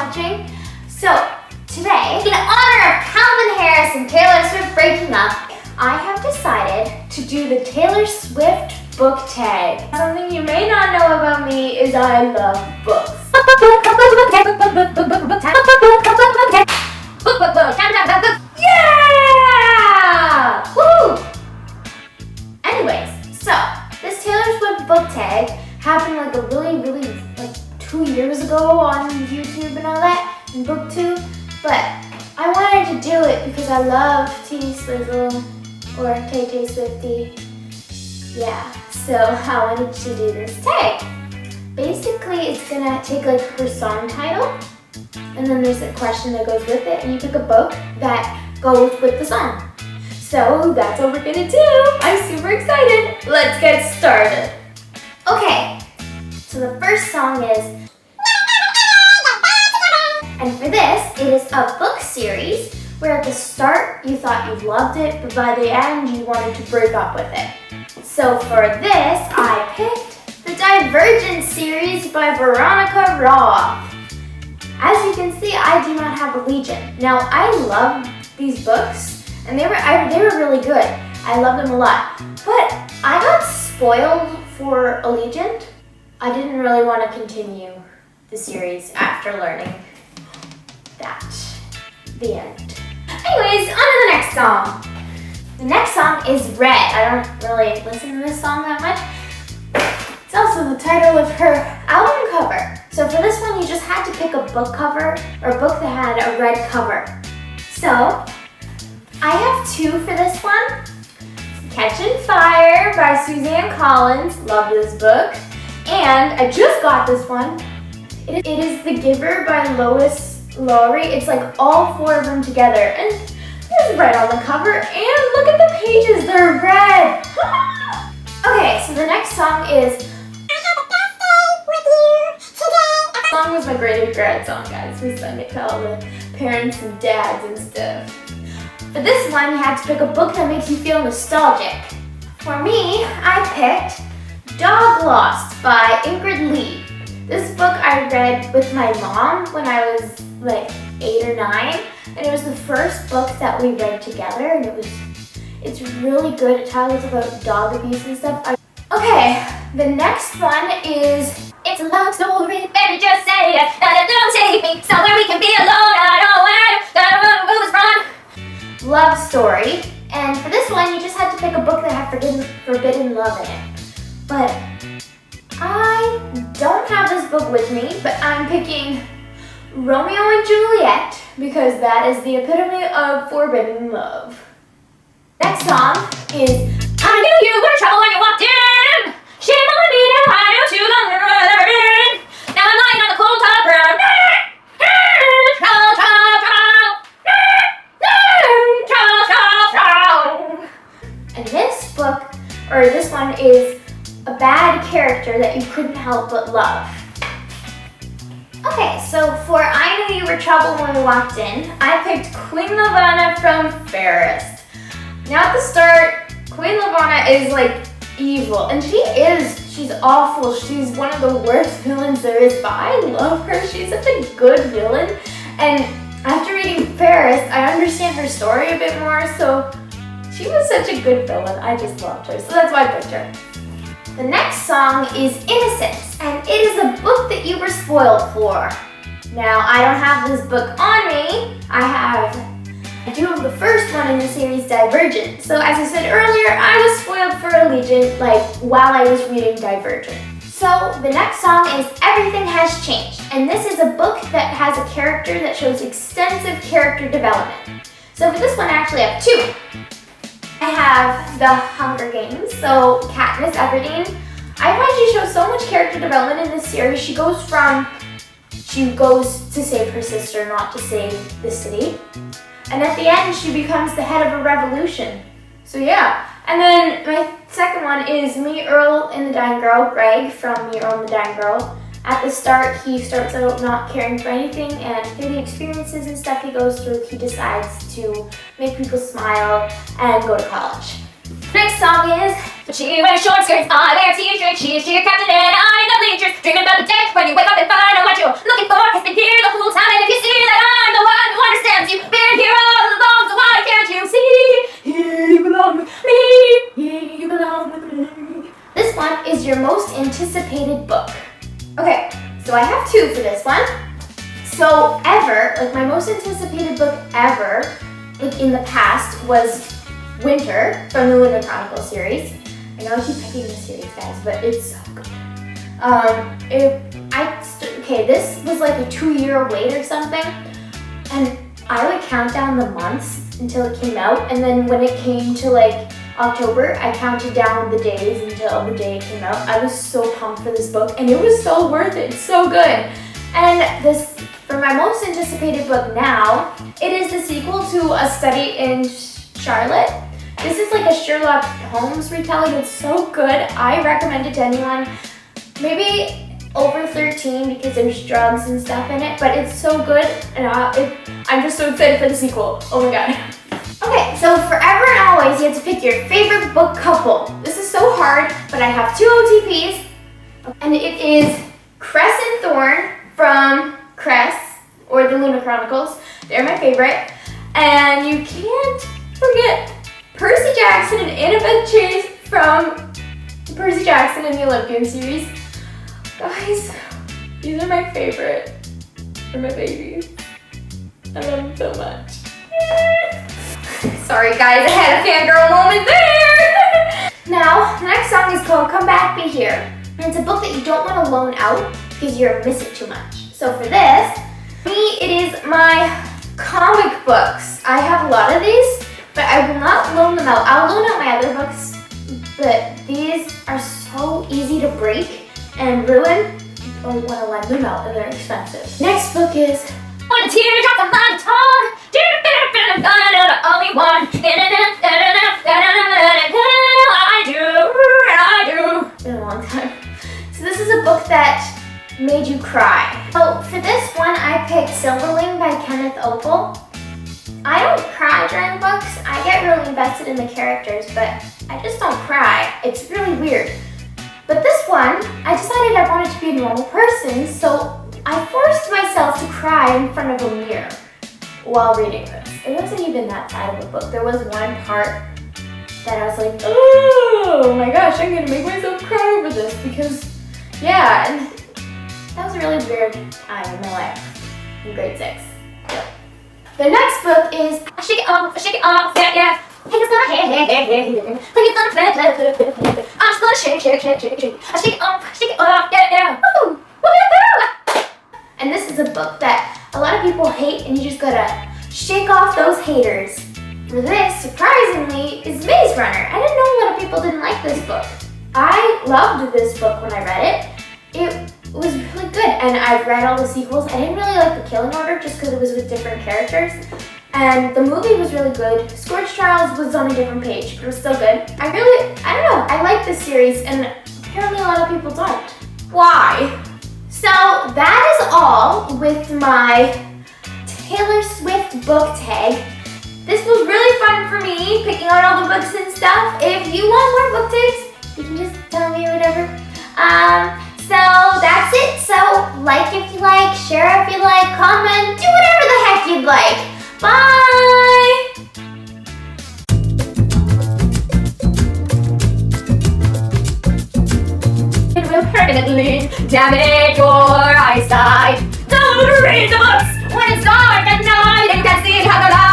watching. So, today, in honor of Calvin Harris and Taylor Swift breaking up, I have decided to do the Taylor Swift book tag. Something you may not know about me is I love books. Yeah! Woo! Anyways, so this Taylor Swift book tag happened like a really 2 years ago on YouTube and all that, and BookTube, but I wanted to do it because I love T Swizzle or Tay Swifty. Yeah, so I wanted to do this tag. Basically, it's gonna take like her song title, and then there's a question that goes with it, and you pick a book that goes with the song. So that's what we're gonna do. I'm super excited. Let's get started. Okay, so the first song is, and for this, it is a book series where at the start you thought you loved it, but by the end you wanted to break up with it. So for this, I picked the Divergent series by Veronica Roth. As you can see, I do not have Allegiant. Now, I love these books, and they were really good. I love them a lot. But I got spoiled for Allegiant. I didn't really want to continue the series after learning that. The end. Anyways, on to the next song. The next song is Red. I don't really listen to this song that much. It's also the title of her album cover. So for this one, you just had to pick a book cover or a book that had a red cover. So I have two for this one. Catching Fire by Suzanne Collins. Love this book. And I just got this one. It is The Giver by Lois Lowry. It's like all four of them together. And there's red on the cover. And look at the pages. They're red. Okay, so the next song is This song was my grade grad song, guys. We sang it to all the parents and dads and stuff. For this one, you had to pick a book that makes you feel nostalgic. For me, I picked Dog Lost by Ingrid Lee. This book I read with my mom when I was like 8 or 9, and it was the first book that we read together, and it's really good. It tells about dog abuse and stuff. Okay, the next one is It's a Love Story, baby, just say it. Don't take me somewhere we can be alone. I don't want to move run. Love Story. And for this one, you just had to pick a book that had forbidden love in it. But I don't have this book with me, but I'm picking Romeo and Juliet because that is the epitome of forbidden love. Next song is I Knew You Were Trouble When You Walked In. Shame on me now, I knew too long never in. Now I'm lying on the cold top ground. And this book, or this one, is a bad character that you couldn't help but love. Okay, so for I Knew You Were Trouble When We Walked In, I picked Queen Lavanna from Ferris. Now at the start, Queen Lavanna is like evil, and she's awful. She's one of the worst villains there is, but I love her. She's such a good villain, and after reading Ferris, I understand her story a bit more, so she was such a good villain. I just loved her, so that's why I picked her. The next song is Innocence, and it is a book that you were spoiled for. Now, I don't have this book on me. I do have the first one in the series, Divergent. So as I said earlier, I was spoiled for Allegiant while I was reading Divergent. So the next song is Everything Has Changed, and this is a book that has a character that shows extensive character development. So for this one, I actually have two. I have The Hunger Games, so Katniss Everdeen. I find she shows so much character development in this series. She goes to save her sister, not to save the city. And at the end, she becomes the head of a revolution. So yeah. And then my second one is Me, Earl, and the Dying Girl, Greg from Me, Earl, and the Dying Girl. At the start, he starts out not caring for anything, and through the experiences and stuff he goes through, he decides to make people smile and go to college. Next song is She wears short skirts, I wear t-shirts, she's your captain and I'm the bleachers, dreaming about the day when you wake up and find out what you're looking for has been here the whole time. this one. So ever, like my most anticipated book ever, like in the past, was Winter from the Lunar Chronicles series. I know I keep picking this series, guys, but it's so good. This was like a 2-year wait or something, and I would count down the months until it came out, and then when it came to like October, I counted down the days until the day it came out. I was so pumped for this book, and it was so worth it. It's so good. And this, for my most anticipated book now, it is the sequel to A Study in Charlotte. This is like a Sherlock Holmes retelling. It's so good. I recommend it to anyone. Maybe over 13 because there's drugs and stuff in it, but it's so good, and I'm just so excited for the sequel. Oh my god. Okay, so forever and always you have to pick your favorite book couple. This is so hard, but I have 2 OTPs, and it is Cress and Thorn from Cress, or the Lunar Chronicles. They're my favorite. And you can't forget Percy Jackson and Annabeth Chase from Percy Jackson and the Olympians series. Guys, these are my favorite. They're my babies. I love them so much. Sorry guys, I had a fangirl moment there! Now, the next song is called Come Back, Be Here. And it's a book that you don't want to loan out because you're missing too much. So for this, me, it is my comic books. I have a lot of these, but I will not loan them out. I'll loan out my other books, but these are so easy to break and ruin. You don't want to lend them out, and they're expensive. Next book is When a Teardrop on My Tongue. I'm gonna know the only one. I do. It's been a long time. So this is a book that made you cry. So for this one, I picked Silverwing by Kenneth Opel. I don't cry during books. I get really invested in the characters, but I just don't cry. It's really weird. But this one, I decided I wanted to be a normal person, so I forced myself to cry in front of a mirror while reading this. It wasn't even that side of the book. There was one part that I was like, oh my gosh, I'm gonna make myself cry over this because, yeah, and that was a really weird time in my life in grade 6. The next book is Shake It Off, yeah, yeah. Hey, it's gonna hey, like it's gonna play. I'm just gonna shake, shake, shake, shake, shake. I shake it off, yeah, yeah. Woo, woo. And this is a book that a lot of people hate, and you just gotta shake off those haters. For this, surprisingly, is Maze Runner. I didn't know a lot of people didn't like this book. I loved this book when I read it. It was really good, and I've read all the sequels. I didn't really like the Killing Order just because it was with different characters. And the movie was really good. Scourge Trials was on a different page, but it was still good. I don't know, I like this series, and apparently a lot of people don't. Why? So that is all with my Taylor Swift book tag. This was really fun for me, picking out all the books and stuff. If you want more book tags, you can just tell me or whatever. So that's it. So like if you like, share if you like, comment, do whatever the heck you'd like. Bye! It will permanently damage your eyesight. Don't read the books when it's dark at night and you can't see how the light